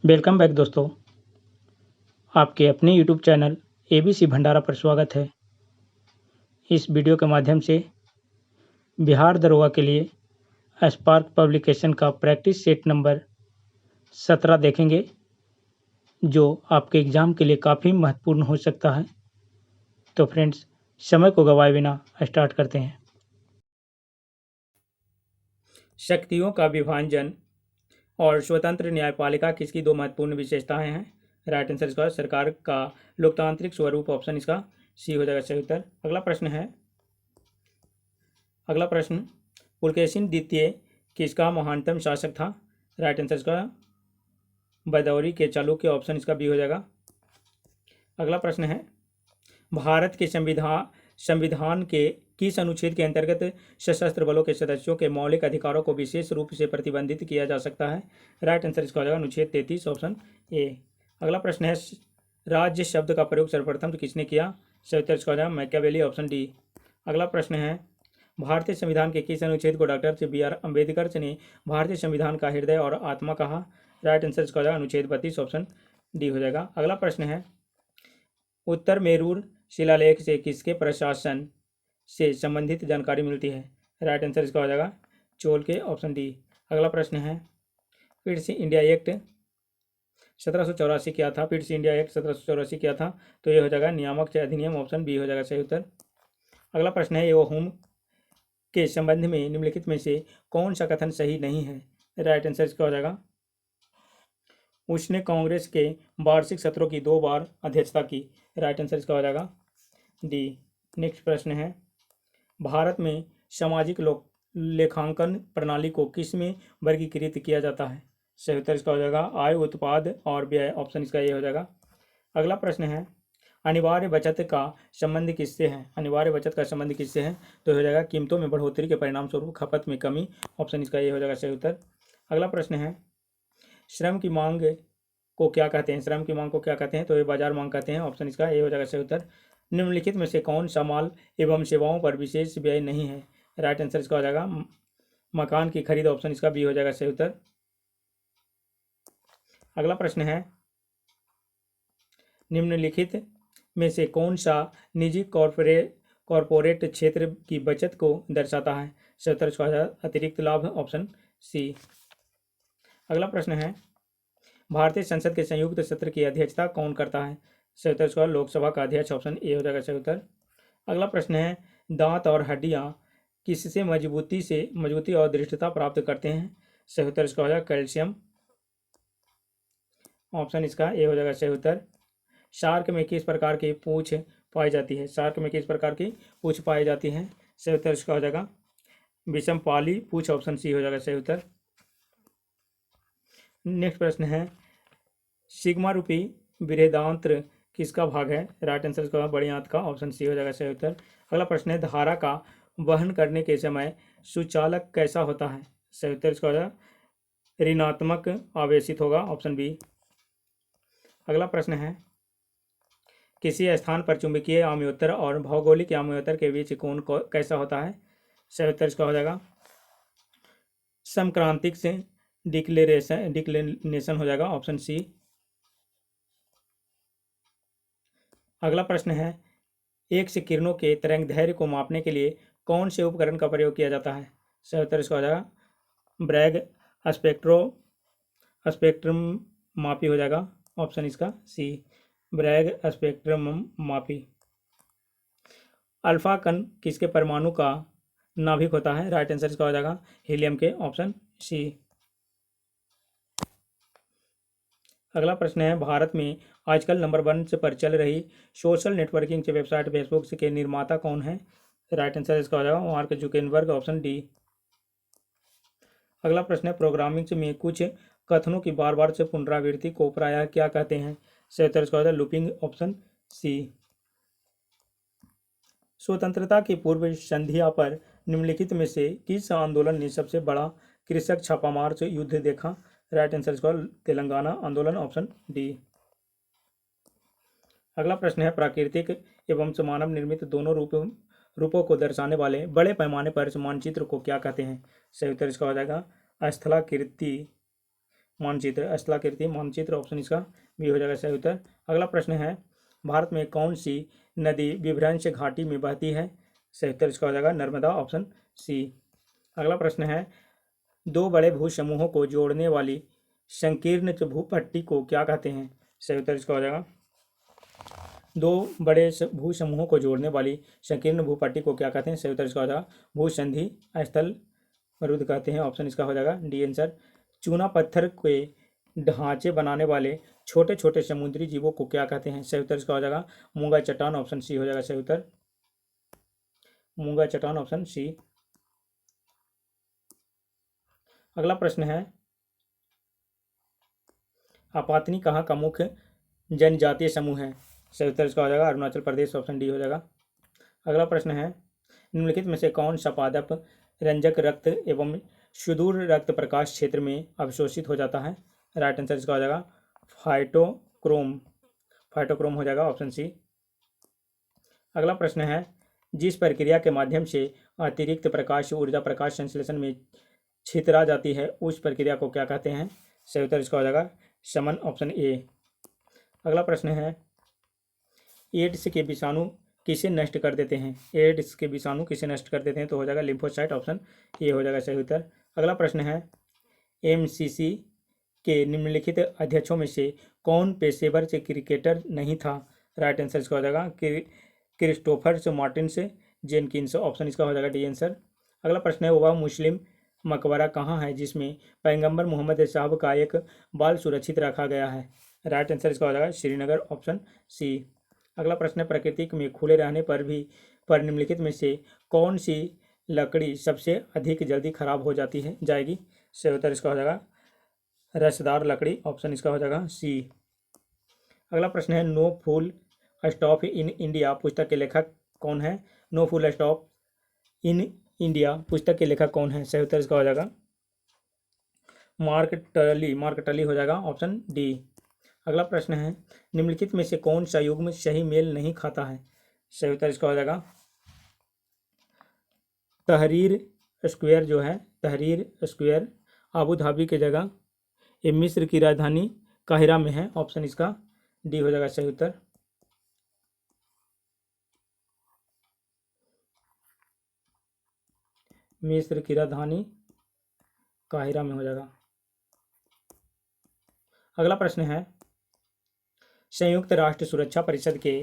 Welcome back दोस्तों। आपके अपने यूट्यूब चैनल एबीसी भंडारा पर स्वागत है। इस वीडियो के माध्यम से बिहार दरोगा के लिए स्पार्क पब्लिकेशन का प्रैक्टिस सेट नंबर 17 देखेंगे, जो आपके एग्ज़ाम के लिए काफ़ी महत्वपूर्ण हो सकता है। तो फ्रेंड्स, समय को गंवाए बिना स्टार्ट करते हैं। शक्तियों का विभाजन और स्वतंत्र न्यायपालिका किसकी दो महत्वपूर्ण विशेषताएं हैं? राइट आंसर इसका सरकार का लोकतांत्रिक स्वरूप, ऑप्शन इसका सी हो जाएगा सही उत्तर। अगला प्रश्न, पुलकेशिन द्वितीय किसका महानतम शासक था? राइट आंसर इसका बदौरी के चालुक्य, ऑप्शन इसका बी हो जाएगा। अगला प्रश्न है, भारत के संविधान के किस अनुच्छेद के अंतर्गत सशस्त्र बलों के सदस्यों के मौलिक अधिकारों को विशेष रूप से प्रतिबंधित किया जा सकता है? राइट आंसर इसका हो जाएगा अनुच्छेद 33, ऑप्शन ए। अगला प्रश्न है, राज्य शब्द का प्रयोग सर्वप्रथम किसने किया? सही उत्तर इसका हो जाएगा मैकियावेली, ऑप्शन डी। अगला प्रश्न है, भारतीय संविधान के किस अनुच्छेद को डॉक्टर बी.आर. अम्बेडकर ने भारतीय संविधान का हृदय और आत्मा कहा? राइट आंसर इसका हो जाएगा अनुच्छेद 32, ऑप्शन डी हो जाएगा। अगला प्रश्न है, उत्तर मेरूर शिलालेख से किसके प्रशासन से संबंधित जानकारी मिलती है? राइट आंसर इसका हो जाएगा चोल के, ऑप्शन डी। अगला प्रश्न है, पिट्स इंडिया एक्ट 1784 क्या था? पिट्स इंडिया एक्ट 1784 क्या था? तो ये हो जाएगा नियामक अधिनियम, ऑप्शन बी हो जाएगा सही उत्तर। अगला प्रश्न है, ये होम के संबंध में निम्नलिखित में से कौन सा कथन सही नहीं है? राइट आंसर इसका हो जाएगा, उसने कांग्रेस के वार्षिक सत्रों की 2 बार अध्यक्षता की। राइट आंसर इसका हो जाएगा डी। नेक्स्ट प्रश्न है, भारत में सामाजिक लेखांकन प्रणाली को किस में वर्गीकृत किया जाता है? सही उत्तर इसका हो जाएगा आय, उत्पाद और व्यय, ऑप्शन इसका ये हो जाएगा। अगला प्रश्न है, अनिवार्य बचत का संबंध किससे है? अनिवार्य बचत का संबंध किससे है? तो हो जाएगा कीमतों में बढ़ोतरी के परिणाम स्वरूप खपत में कमी, ऑप्शन इसका ये हो जाएगा सही उत्तर। अगला प्रश्न है, श्रम की मांग को क्या कहते हैं? श्रम की मांग को क्या कहते हैं? तो ये बाजार मांग कहते हैं, ऑप्शन इसका ए हो जाएगा सही उत्तर। निम्नलिखित में से कौन सा माल एवं सेवाओं पर विशेष व्यय नहीं है? राइट आंसर इसका हो जाएगा मकान की खरीद, ऑप्शन इसका बी हो जाएगा सही उत्तर। अगला प्रश्न है, निम्नलिखित में से कौन सा निजी कॉरपोरेट क्षेत्र की बचत को दर्शाता है? सही उत्तर इसका हो जाएगा अतिरिक्त लाभ, ऑप्शन सी। अगला प्रश्न है, भारतीय संसद के संयुक्त सत्र की अध्यक्षता कौन करता है? सही उत्तर इसका लोकसभा का अध्यक्ष, ऑप्शन ए हो जाएगा सही उत्तर। अगला प्रश्न है, दांत और हड्डियां किससे मजबूती और दृढ़ता प्राप्त करते हैं? सही उत्तर इसका हो जाएगा कैल्शियम, ऑप्शन इसका ए हो जाएगा सही उत्तर। शार्क में किस प्रकार की पूंछ पाई जाती है? शार्क में किस प्रकार की पूंछ पाई जाती है? सही उत्तर इसका हो जाएगा विषमपाली पूंछ, ऑप्शन सी हो जाएगा सही उत्तर। नेक्स्ट प्रश्न है, सिग्मा रूपी बृहदान्त्र किसका भाग है? राइट आंसर इसका बड़ी आंत का, ऑप्शन सी हो जाएगा सही उत्तर। अगला प्रश्न है, धारा का वहन करने के समय सुचालक कैसा होता है? सही उत्तर इसका हो जाएगा ऋणात्मक आवेशित होगा, ऑप्शन बी। अगला प्रश्न है, किसी स्थान पर चुंबकीय आम्योत्तर और भौगोलिक आम्योत्तर के बीच कोण कैसा होता है? सही उत्तर इसका हो जाएगा समक्रांतिक से डिक्लेनेशन हो जाएगा, ऑप्शन सी। अगला प्रश्न है, एक से किरणों के तरंगदैर्घ्य को मापने के लिए कौन से उपकरण का प्रयोग किया जाता है? सही उत्तर इसका हो जाएगा ब्रैग स्पेक्ट्रम मापी हो जाएगा, ऑप्शन इसका सी, ब्रैग स्पेक्ट्रम मापी। अल्फा कण किसके परमाणु का नाभिक होता है? राइट आंसर इसका हो जाएगा हीलियम के, ऑप्शन सी। अगला प्रश्न है, भारत में आजकल नंबर 1 पर चल रही सोशल नेटवर्किंग के वेबसाइट फेसबुक के निर्माता कौन है? राइट आंसर इसका हो जाएगा मार्क जुकरबर्ग, ऑप्शन डी। अगला प्रश्न है, प्रोग्रामिंग में कुछ कथनों की बार बार से पुनरावृत्ति को प्रायः क्या कहते हैं? सही उत्तर इसका हो जाएगा लूपिंग, ऑप्शन सी। स्वतंत्रता की पूर्व संध्या पर निम्नलिखित में से किस आंदोलन ने सबसे बड़ा कृषक छापामार युद्ध देखा? राइट आंसर इसका तेलंगाना आंदोलन, ऑप्शन डी। अगला प्रश्न है, प्राकृतिक एवं मानव निर्मित दोनों रूपों को दर्शाने वाले बड़े पैमाने पर मानचित्र को क्या कहते हैं? सही उत्तर इसका हो जाएगा स्थलाकृति मानचित्र, स्थलाकृति मानचित्र, ऑप्शन इसका बी हो जाएगा सही उत्तर। अगला प्रश्न है, भारत में कौन सी नदी विभ्रंश घाटी में बहती है? सही उत्तर इसका हो जाएगा नर्मदा, ऑप्शन सी। अगला प्रश्न है, दो बड़े भू समूहों को जोड़ने वाली संकीर्ण भूपट्टी को क्या कहते हैं? सही उत्तर इसका हो जाएगा, दो बड़े भू समूहों को जोड़ने वाली संकीर्ण भूपट्टी को क्या कहते हैं? सही उत्तर इसका हो जाएगा भूसंधि स्थल मरुद कहते हैं, ऑप्शन इसका हो जाएगा डी आंसर। चूना पत्थर के ढांचे बनाने वाले छोटे छोटे समुद्री जीवों को क्या कहते हैं? सही उत्तर इसका हो जाएगा मूंगा चट्टान, ऑप्शन सी हो जाएगा सही उत्तर, मूंगा चट्टान, ऑप्शन सी। अगला प्रश्न है, आपातनी कहाँ का मुख्य जनजातीय समूह है? सही उत्तर इसका हो जाएगा अरुणाचल प्रदेश, ऑप्शन डी हो जाएगा। अगला प्रश्न है, निम्नलिखित में से कौन सा पादप रंजक रक्त एवं सुदूर रक्त प्रकाश क्षेत्र में अवशोषित हो जाता है? राइट आंसर इसका हो जाएगा फाइटोक्रोम, फाइटोक्रोम हो जाएगा, ऑप्शन सी। अगला प्रश्न है, जिस प्रक्रिया के माध्यम से अतिरिक्त प्रकाश ऊर्जा प्रकाश संश्लेषण में छितरा जाती है उस प्रक्रिया को क्या कहते हैं? सही उत्तर इसका हो जाएगा शमन, ऑप्शन ए। अगला प्रश्न है, एड्स के विषाणु किसे नष्ट कर देते हैं? एड्स के विषाणु किसे नष्ट कर देते हैं? तो हो जाएगा लिम्फोसाइट, ऑप्शन ए हो जाएगा सही उत्तर। अगला प्रश्न है, एमसीसी के निम्नलिखित अध्यक्षों में से कौन पेशेवर से क्रिकेटर नहीं था? राइट आंसर इसका हो जाएगा क्रिस्टोफर मार्टिन्स जेनकिंस, ऑप्शन इसका हो जाएगा डी आंसर। अगला प्रश्न है, वह मुस्लिम मकबरा कहाँ है जिसमें पैगंबर मोहम्मद साहब का एक बाल सुरक्षित रखा गया है? राइट आंसर इसका हो जाएगा श्रीनगर, ऑप्शन सी। अगला प्रश्न है, प्रकृति में खुले रहने पर निम्नलिखित में से कौन सी लकड़ी सबसे अधिक जल्दी खराब हो जाती है जाएगी? सही उत्तर इसका हो जाएगा रसदार लकड़ी, ऑप्शन इसका हो जाएगा सी। अगला प्रश्न है, no full stop in India पुस्तक के लेखक कौन है? No full stop in India पुस्तक के लेखक कौन है? सही उत्तर इसका हो जाएगा मार्क टली, मार्क टली हो जाएगा, ऑप्शन डी। अगला प्रश्न है, निम्नलिखित में से कौन सा युग्म सही मेल नहीं खाता है? सही उत्तर इसका हो जाएगा तहरीर स्क्वायर, जो है तहरीर स्क्वायर अबू धाबी की जगह ये मिस्र की राजधानी काहिरा में है, ऑप्शन इसका डी हो जाएगा सही उत्तर। मिस्र की राजधानी काहिरा में हो जाएगा। अगला प्रश्न है, संयुक्त राष्ट्र सुरक्षा परिषद के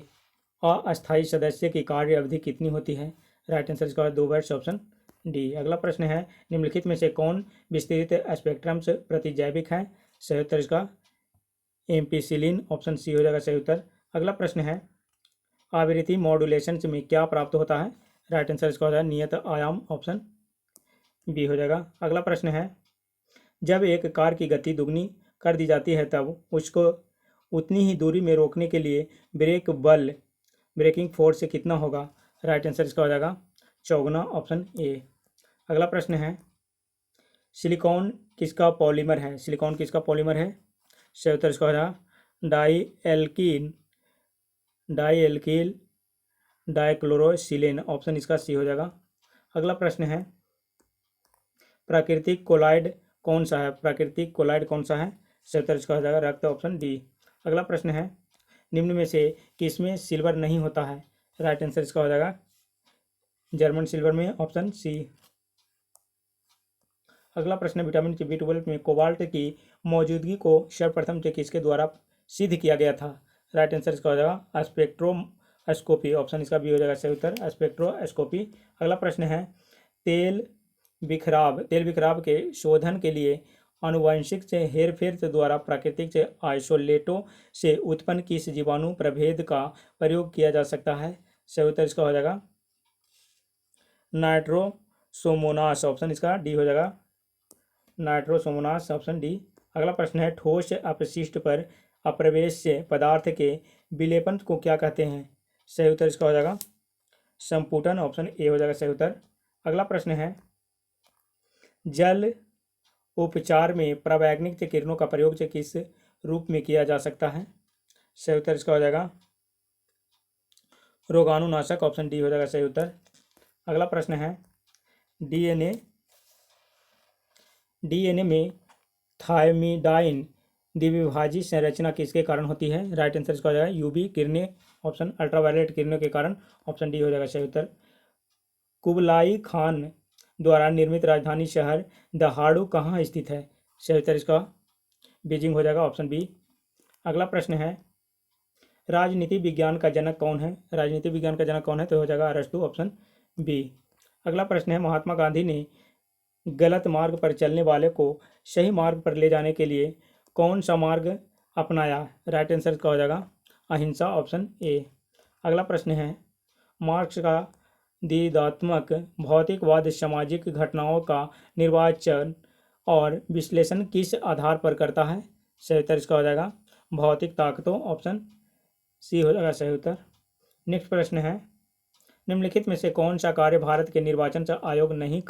अस्थायी सदस्य की कार्य अवधि कितनी होती है? राइट आंसर इसका 2 वर्ष, ऑप्शन डी। अगला प्रश्न है, निम्नलिखित में से कौन विस्तृत स्पेक्ट्रम से प्रतिजैविक है? सही उत्तर इसका एम्पिसिलिन, ऑप्शन सी हो जाएगा सही उत्तर। अगला प्रश्न है, आवृत्ति मॉड्यूलेशन में क्या प्राप्त होता है? राइट आंसर इसका हो जाएगा नियत आयाम, ऑप्शन बी हो जाएगा। अगला प्रश्न है, जब एक कार की गति दुगनी कर दी जाती है तब उसको उतनी ही दूरी में रोकने के लिए ब्रेक बल ब्रेकिंग फोर्स कितना होगा? राइट आंसर इसका हो जाएगा 54, ऑप्शन ए। अगला प्रश्न है, सिलिकॉन किसका पॉलीमर है? सिलिकॉन किसका पॉलीमर है? सही उत्तर इसका हो जाएगा डाई एल्किल डाइक्लोरोसिलेन, ऑप्शन इसका सी हो जाएगा। अगला प्रश्न है, प्राकृतिक कोलाइड कौन सा है? प्राकृतिक कोलाइड कौन सा है? सही उत्तर इसका हो जाएगा रक्त, ऑप्शन डी। अगला प्रश्न है, निम्न में से किसमें सिल्वर नहीं होता है? राइट आंसर इसका हो जाएगा जर्मन सिल्वर में, ऑप्शन सी। अगला प्रश्न है, विटामिन B12 में कोबाल्ट की मौजूदगी को सर्वप्रथम से किसके द्वारा सिद्ध किया गया था? राइट आंसर इसका हो जाएगा स्पेक्ट्रोस्कोपी, ऑप्शन इसका बी हो जाएगा सही उत्तर स्पेक्ट्रोस्कोपी। अगला प्रश्न है, तेल बिखराव के शोधन के लिए आनुवंशिक से हेरफेर के द्वारा प्राकृतिक से आइसोलेटों से उत्पन्न किस जीवाणु प्रभेद का प्रयोग किया जा सकता है? सही उत्तर इसका हो जाएगा नाइट्रोसोमोनास, ऑप्शन इसका डी हो जाएगा नाइट्रोसोमोनास, ऑप्शन डी। अगला प्रश्न है, ठोस अपशिष्ट पर अप्रवेश्य पदार्थ के विलेपन को क्या कहते हैं? सही उत्तर इसका हो जाएगा संपुटन, ऑप्शन ए हो जाएगा सही उत्तर। अगला प्रश्न है, जल उपचार में पराबैंगनी किरणों का प्रयोग किस रूप में किया जा सकता है? सही उत्तर इसका हो जाएगा रोगाणुनाशक, ऑप्शन डी हो जाएगा सही उत्तर। अगला प्रश्न है, डीएनए में थायमिडाइन द्विविभाजी संरचना किसके कारण होती है? राइट आंसर इसका हो जाएगा यूवी किरणें, ऑप्शन अल्ट्रावायलेट किरणों के कारण, ऑप्शन डी हो जाएगा सही उत्तर। कुबलाई खान द्वारा निर्मित राजधानी शहर दहाड़ू कहाँ स्थित है? सही उत्तर इसका बीजिंग हो जाएगा, ऑप्शन बी। अगला प्रश्न है राजनीति विज्ञान का जनक कौन है? राजनीति विज्ञान का जनक कौन है? तो हो जाएगा अरस्तु, ऑप्शन बी। अगला प्रश्न है महात्मा गांधी ने गलत मार्ग पर चलने वाले को सही मार्ग पर ले जाने के लिए कौन सा मार्ग अपनाया? राइट आंसर का हो जाएगा अहिंसा, ऑप्शन ए। अगला प्रश्न है मार्क्स का द्वंद्वात्मक भौतिकवाद सामाजिक घटनाओं का निर्वाचन और विश्लेषण किस आधार पर करता है? सही उत्तर इसका हो जाएगा भौतिक ताकतों, ऑप्शन सी हो जाएगा सही उत्तर। नेक्स्ट प्रश्न है निम्नलिखित में से कौन सा कार्य भारत के निर्वाचन आयोग नहीं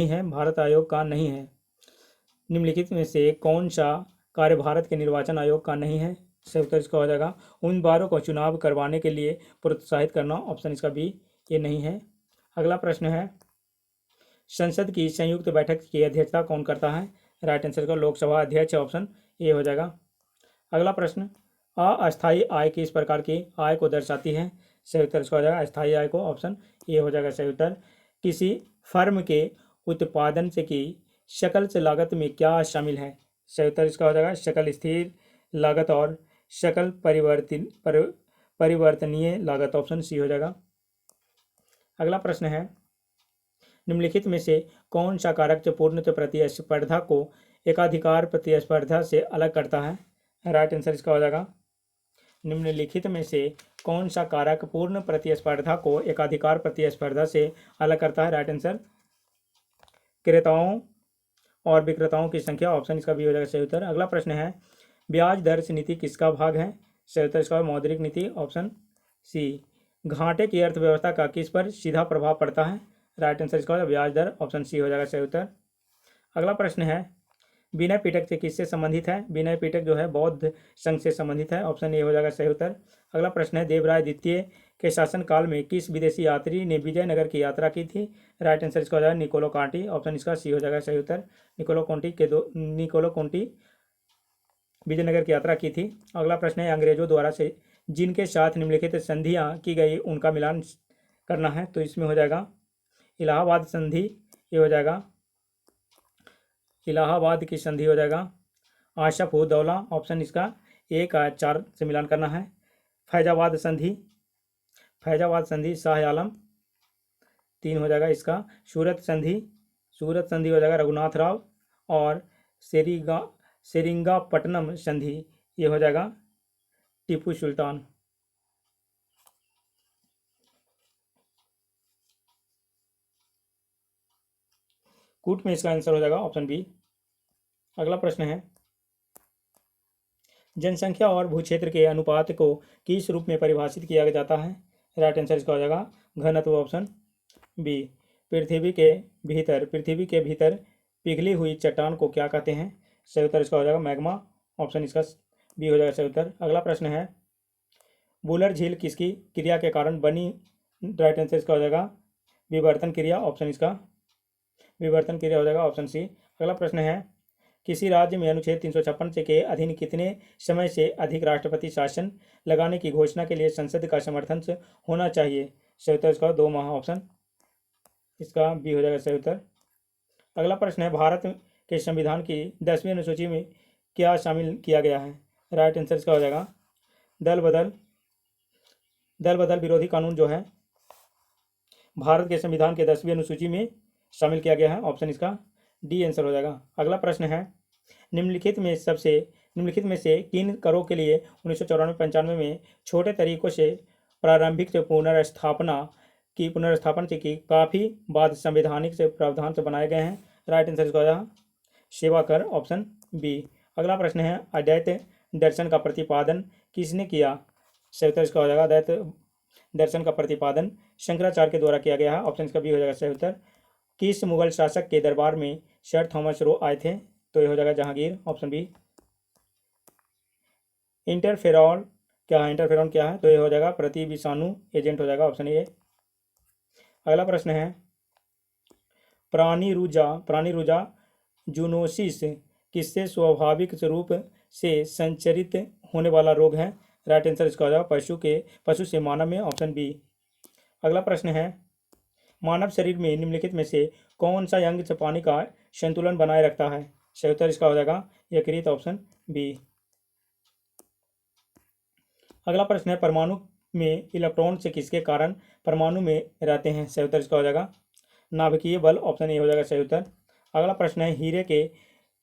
है? भारत आयोग का नहीं है। निम्नलिखित में से कौन सा कार्य भारत के निर्वाचन आयोग का नहीं है? सही उत्तर इसका हो जाएगा उम्मीदवारों को चुनाव करवाने के लिए प्रोत्साहित करना, ऑप्शन इसका बी ये नहीं है। अगला प्रश्न है संसद की संयुक्त बैठक की अध्यक्षता कौन करता है? राइट आंसर का लोकसभा अध्यक्ष, ऑप्शन ए हो जाएगा। अगला प्रश्न अस्थायी आय किस प्रकार की आय को दर्शाती है? सही उत्तर इसका हो जाएगा अस्थायी आय को, ऑप्शन ए हो जाएगा सही उत्तर। किसी फर्म के उत्पादन से की शकल से लागत में क्या शामिल है? सही उत्तर इसका हो जाएगा शकल स्थिर लागत और शकल परिवर्तनीय लागत, ऑप्शन सी हो जाएगा। अगला प्रश्न है निम्नलिखित में से कौन सा कारक पूर्णतः प्रतिस्पर्धा को एकाधिकार प्रतिस्पर्धा से अलग करता है? राइट आंसर इसका हो जाएगा निम्नलिखित में से कौन सा कारक पूर्ण प्रतिस्पर्धा को एकाधिकार प्रतिस्पर्धा से अलग करता है? राइट आंसर क्रेताओं और विक्रेताओं की संख्या, ऑप्शन इसका भी हो जाएगा सही उत्तर। अगला प्रश्न है ब्याज दर नीति किसका भाग है? सही उत्तर इसका मौद्रिक नीति, ऑप्शन सी। घाटे की अर्थव्यवस्था का किस पर सीधा प्रभाव पड़ता है? राइट आंसर इसका ब्याज दर, ऑप्शन सी हो जाएगा सही उत्तर। अगला प्रश्न है विनय पिटक से किससे संबंधित है? विनय पिटक जो है बौद्ध संघ से संबंधित है, ऑप्शन ए हो जाएगा सही उत्तर। अगला प्रश्न है देवराय द्वितीय के शासनकाल में किस विदेशी यात्री ने विजयनगर की यात्रा की थी? राइट आंसर इसका हो जाएगा निकोलो कांटी, ऑप्शन इसका सी हो जाएगा सही उत्तर। निकोलो कांटी विजयनगर की यात्रा की थी। अगला प्रश्न है अंग्रेजों द्वारा से जिनके साथ निम्नलिखित संधियां की गई उनका मिलान करना है, तो इसमें हो जाएगा इलाहाबाद संधि, ये हो जाएगा इलाहाबाद की संधि हो जाएगा आशफ उद दौला, ऑप्शन इसका ए का 4 से मिलान करना है। फैजाबाद संधि शाह आलम, 3 हो जाएगा इसका। सूरत संधि हो जाएगा रघुनाथ राव, और सेरिंगापट्टनम संधि ये हो जाएगा टीपू सुल्तान। कूट में इसका आंसर हो जाएगा ऑप्शन बी। अगला प्रश्न है जनसंख्या और भूक्षेत्र के अनुपात को किस रूप में परिभाषित किया जाता है? राइट आंसर इसका हो जाएगा घनत्व, ऑप्शन बी। पृथ्वी के भीतर पिघली हुई चट्टान को क्या कहते हैं? सही उत्तर इसका हो जाएगा मैग्मा, ऑप्शन इसका बी हो जाएगा सही उत्तर। अगला प्रश्न है बुलर झील किसकी क्रिया के कारण बनी? राइट आंसर इसका हो जाएगा विवर्तन क्रिया, ऑप्शन इसका विवर्तन क्रिया हो जाएगा, ऑप्शन सी। अगला प्रश्न है किसी राज्य में अनुच्छेद 356 से के अधीन कितने समय से अधिक राष्ट्रपति शासन लगाने की घोषणा के लिए संसद का समर्थन होना चाहिए? सही उत्तर इसका 2 माह, ऑप्शन इसका बी हो जाएगा सही उत्तर। अगला प्रश्न है भारत के संविधान की 10वीं अनुसूची में क्या शामिल किया गया है? राइट आंसर इसका हो जाएगा दल बदल विरोधी कानून जो है भारत के संविधान के 10वीं अनुसूची में शामिल किया गया है, ऑप्शन इसका डी आंसर हो जाएगा। अगला प्रश्न है निम्नलिखित में से किन करों के लिए 1994-95 में छोटे तरीकों से प्रारंभिक से पुनर्स्थापन से की काफ़ी बाद संवैधानिक से प्रावधान से बनाए गए हैं? राइट आंसर इसका हो जाएगा सेवा कर, ऑप्शन बी। अगला प्रश्न है अद्वैत दर्शन का प्रतिपादन किसने किया? सही उत्तर इसका हो जाएगा अद्वैत दर्शन का प्रतिपादन शंकराचार्य के द्वारा किया गया है, ऑप्शन इसका बी हो जाएगा सही उत्तर। किस मुगल शासक के दरबार में सर थॉमस रो आए थे? तो ये हो जाएगा जहांगीर, ऑप्शन बी। इंटरफेरॉन क्या है? तो ये हो जाएगा प्रतिविषाणु एजेंट हो जाएगा, ऑप्शन ए। अगला प्रश्न है प्राणी रुजा जूनोसिस किससे स्वाभाविक रूप से संचरित होने वाला रोग है? राइट आंसर इसका हो जाएगा पशु से मानव में, ऑप्शन बी। अगला प्रश्न है, मानव शरीर में निम्नलिखित में से कौन सा अंग पानी का संतुलन बनाए रखता है? सही उत्तर इसका हो जाएगा यकृत, ऑप्शन बी। अगला प्रश्न है, परमाणु में इलेक्ट्रॉन से किसके कारण परमाणु में रहते हैं? सही उत्तर इसका हो जाएगा नाभिकीय बल, ऑप्शन ए हो जाएगा सही उत्तर। अगला प्रश्न है, हीरे के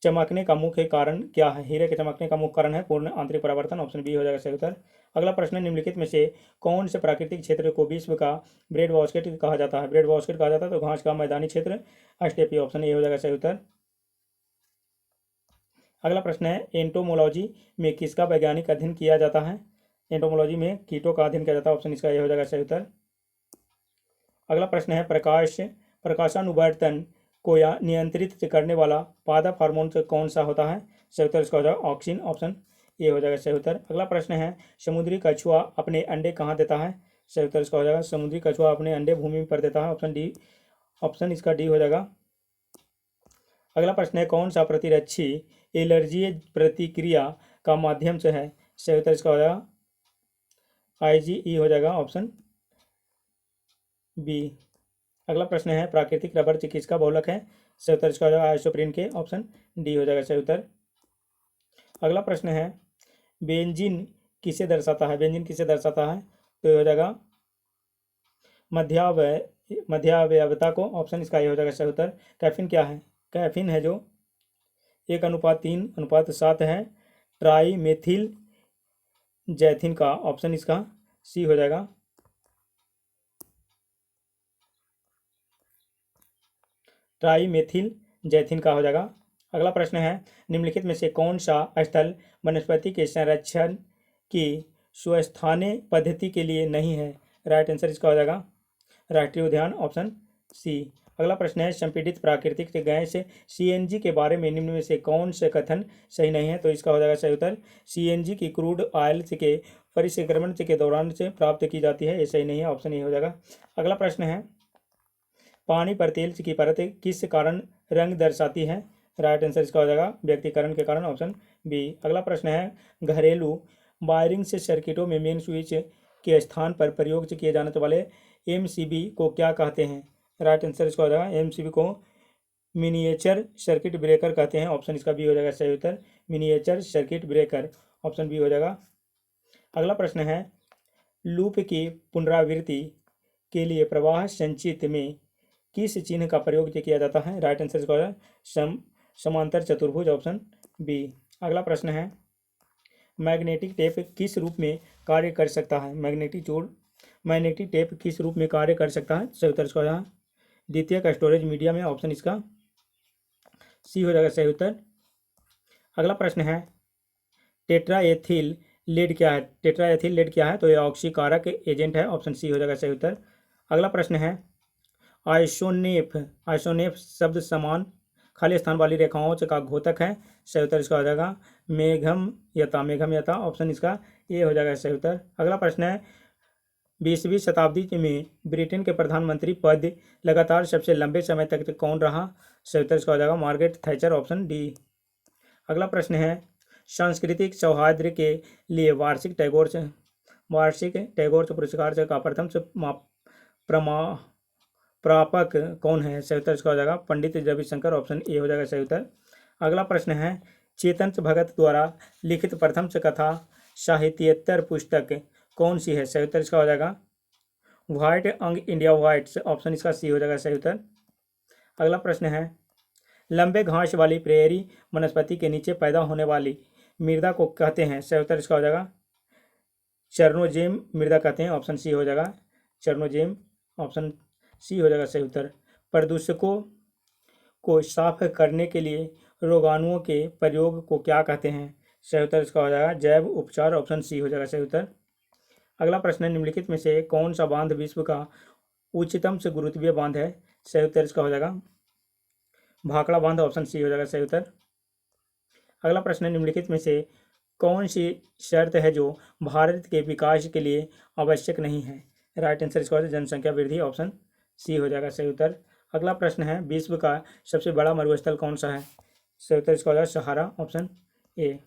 चमकने का मुख्य कारण क्या है? हीरे के चमकने का मुख्य कारण है पूर्ण आंतरिक परावर्तन, ऑप्शन बी हो जाएगा सही उत्तर। अगला प्रश्न है, निम्नलिखित में से कौन से प्राकृतिक क्षेत्र को विश्व का ब्रेड बास्केट कहा जाता है? ब्रेड बास्केट कहा जाता है तो घास का मैदानी क्षेत्र, स्टेपी, ऑप्शन ए हो जाएगा सही उत्तर। अगला प्रश्न है, एंटोमोलॉजी में किसका वैज्ञानिक अध्ययन किया जाता है? एंटोमोलॉजी में कीटों का अध्ययन किया जाता है, ऑप्शन इसका ए हो जाएगा सही उत्तर। अगला प्रश्न है, प्रकाशानुवर्तन को नियंत्रित करने वाला पादप हार्मोन कौन सा होता है? सही उत्तर इसका हो जाएगा ऑक्सिन, ऑप्शन ए हो जाएगा सही उत्तर। अगला प्रश्न है, समुद्री कछुआ अपने अंडे कहाँ देता है? सही उत्तर इसका हो जाएगा समुद्री कछुआ अपने अंडे भूमि पर देता है, ऑप्शन डी, ऑप्शन इसका डी हो जाएगा। अगला प्रश्न है, कौन सा प्रतिरक्षी एलर्जी प्रतिक्रिया का माध्यम से है? सही उत्तर इसका हो जाएगा IgE हो जाएगा, ऑप्शन बी। अगला प्रश्न है, प्राकृतिक रबर किसका बहुलक है? सही उत्तर इसका हो जाएगा आइसोप्रीन के, ऑप्शन डी हो जाएगा सही उत्तर। अगला प्रश्न है, बेंजीन किसे दर्शाता है? बेंजीन किसे दर्शाता है? तो ये हो जाएगा मध्यावयवता को, ऑप्शन इसका ये हो जाएगा सही उत्तर। कैफीन क्या है? कैफीन है जो 1:3:7 है ट्राई मेथिल जैथिन का, ऑप्शन इसका सी हो जाएगा ट्राई मेथिल जैथिन का हो जाएगा। अगला प्रश्न है, निम्नलिखित में से कौन सा स्थल वनस्पति के संरक्षण की स्वस्थानीय पद्धति के लिए नहीं है? राइट आंसर इसका हो जाएगा राष्ट्रीय उद्यान, ऑप्शन सी। अगला प्रश्न है, संपीड़ित प्राकृतिक गैस CNG के बारे में निम्न में से कौन से कथन सही नहीं है? तो इसका हो जाएगा सही उत्तर CNG की क्रूड ऑयल के परिसंक्रमण के दौरान से प्राप्त की जाती है, ये सही नहीं है, ऑप्शन ए हो जाएगा। अगला प्रश्न है, पानी पर तेल की परत किस कारण रंग दर्शाती है? राइट आंसर इसका हो जाएगा व्यक्तिकरण के कारण, ऑप्शन बी। अगला प्रश्न है, घरेलू वायरिंग से सर्किटों में मेन स्विच के स्थान पर प्रयोग किए जाने वाले MCB को क्या कहते हैं? राइट आंसर इसका हो जाएगा MCB को मिनिएचर सर्किट ब्रेकर कहते हैं, ऑप्शन इसका बी हो जाएगा सही उत्तर miniature circuit breaker, option B हो जाएगा। अगला प्रश्न है, लूप की पुनरावृत्ति के लिए प्रवाह संचित में किस चिन्ह का प्रयोग किया जाता है? राइट आंसर इसका हो जाएगा समांतर चतुर्भुज, ऑप्शन बी। अगला प्रश्न है, मैग्नेटिक टेप किस रूप में कार्य कर सकता है? मैग्नेटिक टेप किस रूप में कार्य कर सकता है? सही उत्तर इसका हो जाएगा द्वितीयक स्टोरेज मीडिया में, ऑप्शन इसका सी हो जाएगा सही उत्तर। अगला प्रश्न है, टेट्राएथिल लेड क्या है? टेट्राएथिल लेड क्या है? तो यह ऑक्सीकारक एजेंट है, ऑप्शन सी हो जाएगा सही उत्तर। अगला प्रश्न है, आइसोनेफ शब्द समान खाली स्थान वाली रेखाओं का घोतक है, सही उत्तर इसका हो जाएगा मेघमयता, ऑप्शन इसका ए हो जाएगा सही उत्तर। अगला प्रश्न है, 20वीं शताब्दी में ब्रिटेन के प्रधानमंत्री पद लगातार सबसे लंबे समय तक कौन रहा? सही उत्तर इसका हो जाएगा मार्गरेट थैचर, ऑप्शन डी। अगला प्रश्न है, सांस्कृतिक सौहार्द के लिए वार्षिक टैगोर पुरस्कार का प्रथम से प्रापक कौन है? सही उत्तर इसका हो जाएगा पंडित रविशंकर, ऑप्शन ए हो जाएगा सही उत्तर। अगला प्रश्न है, चेतन भगत द्वारा लिखित प्रथम से कथा साहित्येतर पुस्तक कौन सी है? सही उत्तर इसका हो जाएगा व्हाइट अंग इंडिया व्हाइट, ऑप्शन इसका सी हो जाएगा सही उत्तर। अगला प्रश्न है, लंबे घास वाली प्रेयरी वनस्पति के नीचे पैदा होने वाली मृदा को कहते हैं? सही उत्तर इसका हो जाएगा चर्नोजेम मृदा कहते हैं, ऑप्शन सी हो जाएगा चर्नोजेम, ऑप्शन सी हो जाएगा सही उत्तर। प्रदूषकों को साफ करने के लिए रोगाणुओं के प्रयोग को क्या कहते हैं? सही उत्तर इसका हो जाएगा जैव उपचार, ऑप्शन सी हो जाएगा सही उत्तर। अगला प्रश्न है, निम्नलिखित में से कौन सा बांध विश्व का उच्चतम से गुरुत्वीय बांध है? सही उत्तर इसका हो जाएगा भाखड़ा बांध, ऑप्शन सी हो जाएगा सही उत्तर। अगला प्रश्न है, निम्नलिखित में से कौन सी शर्त है जो भारत के विकास के लिए आवश्यक नहीं है? राइट आंसर इसका हो जाएगा जनसंख्या वृद्धि, ऑप्शन सी हो जाएगा सही उत्तर। अगला प्रश्न है, विश्व का सबसे बड़ा मरुस्थल कौन सा है? सही उत्तर इसका हो जाएगा सहारा, ऑप्शन ए।